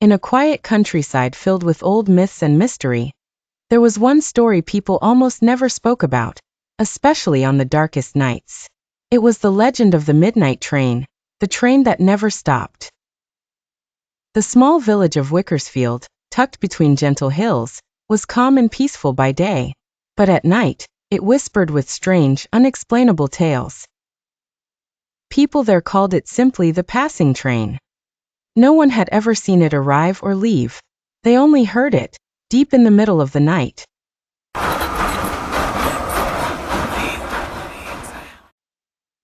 In a quiet countryside filled with old myths and mystery, there was one story people almost never spoke about, especially on the darkest nights. It was the legend of the midnight train, the train that never stopped. The small village of Wickersfield, tucked between gentle hills, was calm and peaceful by day, but at night, it whispered with strange, unexplainable tales. People there called it simply the passing train. No one had ever seen it arrive or leave. They only heard it, deep in the middle of the night.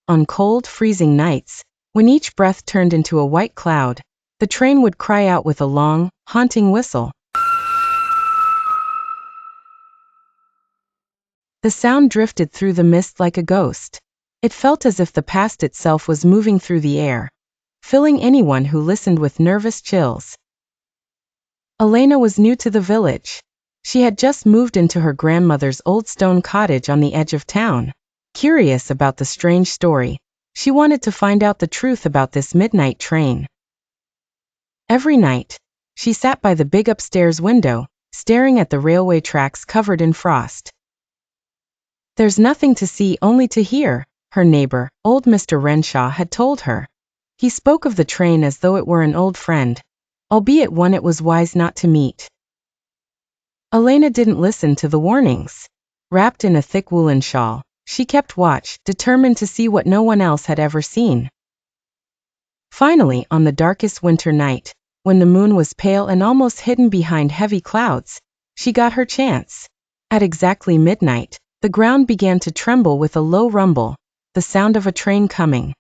On cold, freezing nights, when each breath turned into a white cloud, the train would cry out with a long, haunting whistle. The sound drifted through the mist like a ghost. It felt as if the past itself was moving through the air, filling anyone who listened with nervous chills. Elena was new to the village. She had just moved into her grandmother's old stone cottage on the edge of town. Curious about the strange story, she wanted to find out the truth about this midnight train. Every night, she sat by the big upstairs window, staring at the railway tracks covered in frost. "There's nothing to see, only to hear," her neighbor, old Mr. Renshaw, had told her. He spoke of the train as though it were an old friend, albeit one it was wise not to meet. Elena didn't listen to the warnings. Wrapped in a thick woolen shawl, she kept watch, determined to see what no one else had ever seen. Finally, on the darkest winter night, when the moon was pale and almost hidden behind heavy clouds, she got her chance. At exactly midnight, the ground began to tremble with a low rumble, the sound of a train coming.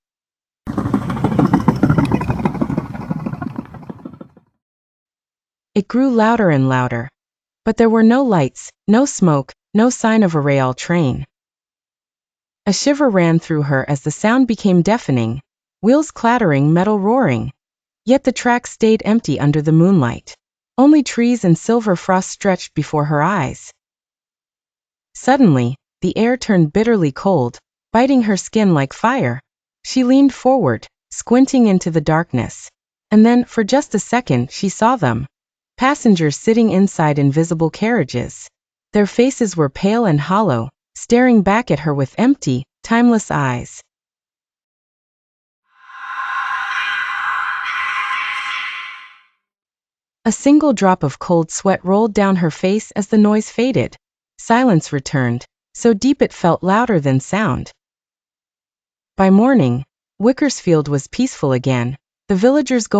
It grew louder and louder. But there were no lights, no smoke, no sign of a rail train. A shiver ran through her as the sound became deafening, wheels clattering, metal roaring. Yet the track stayed empty under the moonlight. Only trees and silver frost stretched before her eyes. Suddenly, the air turned bitterly cold, biting her skin like fire. She leaned forward, squinting into the darkness. And then, for just a second, she saw them. Passengers sitting inside invisible carriages. Their faces were pale and hollow, staring back at her with empty, timeless eyes. A single drop of cold sweat rolled down her face as the noise faded. Silence returned, so deep it felt louder than sound. By morning, Wickersfield was peaceful again, the villagers going